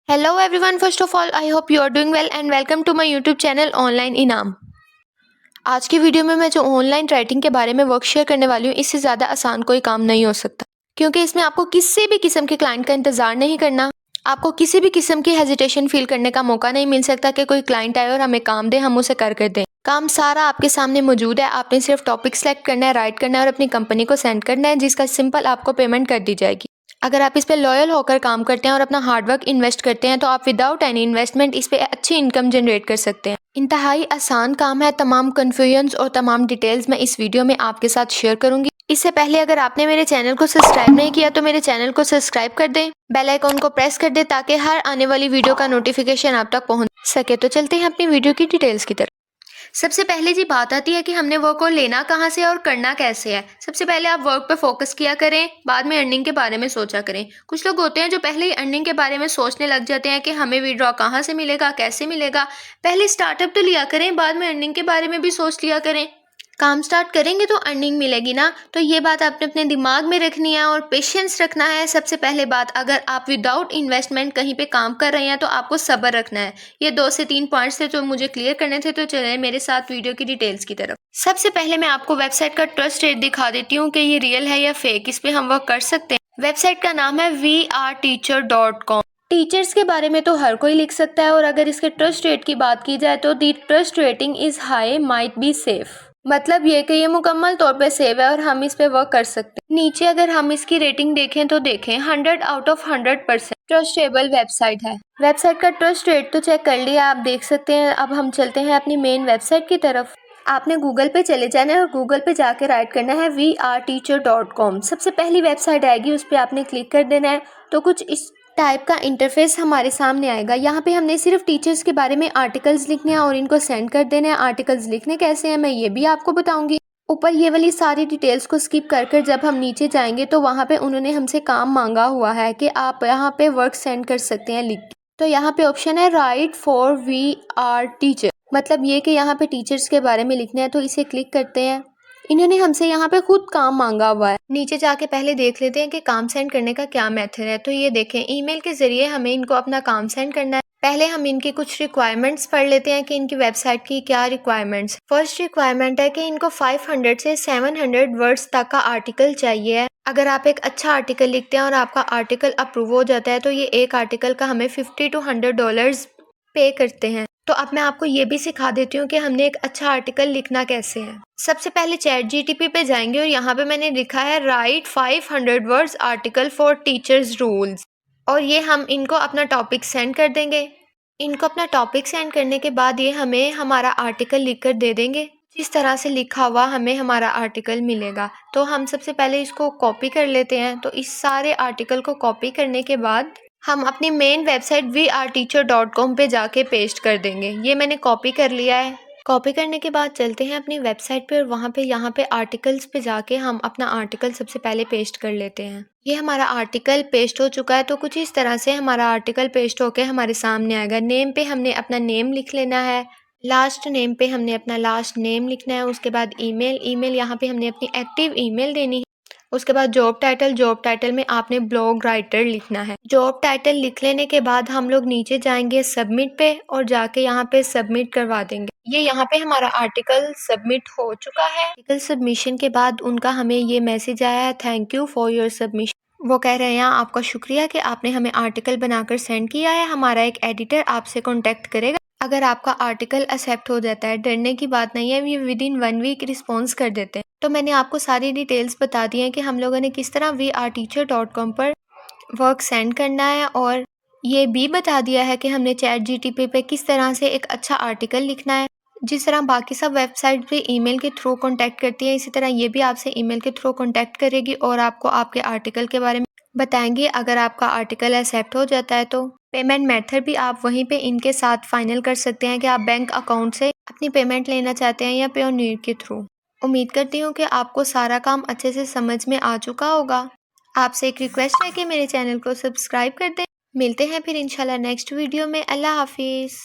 Hello everyone, first of all I hope you are doing well and welcome to my YouTube channel online इनाम। आज की video में मैं जो online writing के बारे में वर्क शेयर करने वाली हूँ, इससे ज़्यादा आसान कोई काम नहीं हो सकता, क्योंकि इसमें आपको किसी भी किस्म के क्लाइंट का इंतज़ार नहीं करना। आपको किसी भी किस्म की हेजिटेशन फील करने का मौका नहीं मिल सकता कि कोई क्लाइंट आए और हमें काम दे, हम उसे कर दें। काम सारा आपके सामने मौजूद है, आपने सिर्फ टॉपिक सेलेक्ट करना है, राइट करना है और अपनी कंपनी को सेंड करना है, जिसका सिंपल आपको पेमेंट कर दी जाएगी। अगर आप इस पे लॉयल होकर काम करते हैं और अपना हार्डवर्क इन्वेस्ट करते हैं तो आप विदाउट एनी इन्वेस्टमेंट इस पे अच्छी इनकम जनरेट कर सकते हैं। इंतहाई आसान काम है। तमाम कन्फ्यूजन्स और तमाम डिटेल्स मैं इस वीडियो में आपके साथ शेयर करूंगी। इससे पहले अगर आपने मेरे चैनल को सब्सक्राइब नहीं किया तो मेरे चैनल को सब्सक्राइब कर दें, बेल आइकॉन को प्रेस कर दें ताकि हर आने वाली वीडियो का नोटिफिकेशन आप तक पहुंच सके। तो चलते हैं अपनी वीडियो की डिटेल्स की तरफ। सबसे पहले जी बात आती है कि हमने वर्क को लेना कहाँ से और करना कैसे है। सबसे पहले आप वर्क पे फोकस किया करें, बाद में अर्निंग के बारे में सोचा करें। कुछ लोग होते हैं जो पहले ही अर्निंग के बारे में सोचने लग जाते हैं कि हमें विड्रॉ कहाँ से मिलेगा, कैसे मिलेगा। पहले स्टार्टअप तो लिया करें, बाद में अर्निंग के बारे में भी सोच लिया करें। काम स्टार्ट करेंगे तो अर्निंग मिलेगी ना, तो ये बात आपने अपने दिमाग में रखनी है और पेशेंस रखना है। सबसे पहले बात, अगर आप विदाउट इन्वेस्टमेंट कहीं पे काम कर रहे हैं तो आपको सब्र रखना है। ये 2 से 3 पॉइंट्स थे जो मुझे क्लियर करने थे, तो चले मेरे साथ वीडियो की डिटेल्स की तरफ। सबसे पहले मैं आपको वेबसाइट का ट्रस्ट रेट दिखा देती हूँ कि ये रियल है या फेक, इस पे हम वर्क कर सकते हैं। वेबसाइट का नाम है vrteacher.com। टीचर्स के बारे में तो हर कोई लिख सकता है, और अगर इसके ट्रस्ट रेट की बात की जाए तो the trust rating is high might be safe. मतलब ये कि ये मुकम्मल तौर पे सेव है और हम इस पे वर्क कर सकते हैं। नीचे अगर हम इसकी रेटिंग देखें तो देखें 100 आउट ऑफ 100% ट्रस्टेबल वेबसाइट है। वेबसाइट का ट्रस्ट रेट तो चेक कर लिया, आप देख सकते हैं। अब हम चलते हैं अपनी मेन वेबसाइट की तरफ। आपने गूगल पे चले जाना है और गूगल पे जाके राइट करना है vrteacher.com। सबसे पहली वेबसाइट आएगी, उस पर आपने क्लिक कर देना है तो कुछ इस टाइप का इंटरफेस हमारे सामने आएगा। यहाँ पे हमने सिर्फ टीचर्स के बारे में आर्टिकल्स लिखने हैं और इनको सेंड कर देना है। आर्टिकल्स लिखने कैसे हैं मैं ये भी आपको बताऊंगी। ऊपर ये वाली सारी डिटेल्स को स्किप कर जब हम नीचे जाएंगे तो वहाँ पे उन्होंने हमसे काम मांगा हुआ है कि आप यहाँ पे वर्क सेंड कर सकते हैं लिख के। तो यहाँ पे ऑप्शन है right for we are teacher, मतलब ये कि यहाँ पे टीचर्स के बारे में लिखना है, तो इसे क्लिक करते हैं। इन्होंने हमसे यहाँ पे खुद काम मांगा हुआ है। नीचे जाके पहले देख लेते हैं कि काम सेंड करने का क्या मेथड है। तो ये देखें, ईमेल के जरिए हमें इनको अपना काम सेंड करना है। पहले हम इनकी कुछ रिक्वायरमेंट्स पढ़ लेते हैं कि इनकी वेबसाइट की क्या रिक्वायरमेंट्स। फर्स्ट रिक्वायरमेंट है कि इनको 500 से 700 वर्ड्स तक का आर्टिकल चाहिए है। अगर आप एक अच्छा आर्टिकल लिखते हैं और आपका आर्टिकल अप्रूव हो जाता है तो ये एक आर्टिकल का हमें $50 to $100 पे करते हैं। तो अब मैं आपको ये भी सिखा देती हूँ कि हमने एक अच्छा आर्टिकल लिखना कैसे है। सबसे पहले चैट जीटीपी पे जाएंगे और यहाँ पे मैंने लिखा है right 500 words article for teachers rules, और ये हम इनको अपना टॉपिक सेंड कर देंगे। इनको अपना टॉपिक सेंड करने के बाद ये हमें हमारा आर्टिकल लिख कर दे देंगे। जिस तरह से लिखा हुआ हमें हमारा आर्टिकल मिलेगा। तो हम सबसे पहले इसको कॉपी कर लेते हैं। तो इस सारे आर्टिकल को कॉपी करने के बाद हम अपनी मेन वेबसाइट vrteacher.com पे जाके पेस्ट कर देंगे। ये मैंने कॉपी कर लिया है। कॉपी करने के बाद चलते हैं अपनी वेबसाइट पे और वहाँ पे यहाँ पे आर्टिकल्स पे जाके हम अपना आर्टिकल सबसे पहले पेस्ट कर लेते हैं। ये हमारा आर्टिकल पेस्ट हो चुका है। तो कुछ इस तरह से हमारा आर्टिकल पेस्ट होके हमारे सामने आएगा। नेम पे हमने अपना नेम लिख लेना है, लास्ट नेम पे हमने अपना लास्ट नेम लिखना है। उसके बाद ईमेल यहाँ पे हमने अपनी एक्टिव ईमेल देनी है। उसके बाद जॉब टाइटल में आपने ब्लॉग राइटर लिखना है। जॉब टाइटल लिख लेने के बाद हम लोग नीचे जाएंगे सबमिट पे और जाके यहाँ पे सबमिट करवा देंगे। ये यहाँ पे हमारा आर्टिकल सबमिट हो चुका है। आर्टिकल सबमिशन के बाद उनका हमें ये मैसेज आया है, thank you for your submission. वो कह रहे हैं आपका शुक्रिया कि आपने हमें आर्टिकल बनाकर सेंड किया है। हमारा एक एडिटर आपसे कॉन्टेक्ट करेगा अगर आपका आर्टिकल एक्सेप्ट हो जाता है। डरने की बात नहीं है, ये विद इन 1 वीक रिस्पॉन्स कर देते हैं। तो मैंने आपको सारी डिटेल्स बता दी हैं कि हम लोगों ने किस तरह vrteacher.com पर वर्क सेंड करना है, और ये भी बता दिया है कि हमने चैट जीटीपी पे किस तरह से एक अच्छा आर्टिकल लिखना है। जिस तरह बाकी सब वेबसाइट पे ईमेल के थ्रू कांटेक्ट करती है, इसी तरह ये भी आपसे ईमेल के थ्रू कांटेक्ट करेगी और आपको आपके आर्टिकल के बारे में बताएंगे। अगर आपका आर्टिकल एक्सेप्ट हो जाता है तो पेमेंट मेथड भी आप वहीं पे इनके साथ फाइनल कर सकते हैं कि आप बैंक अकाउंट से अपनी पेमेंट लेना चाहते हैं या पेयोनियर के थ्रू। उम्मीद करती हूँ कि आपको सारा काम अच्छे से समझ में आ चुका होगा। आपसे एक रिक्वेस्ट है कि मेरे चैनल को सब्सक्राइब कर दें। मिलते हैं फिर इंशाल्लाह नेक्स्ट वीडियो में। अल्लाह हाफिज़।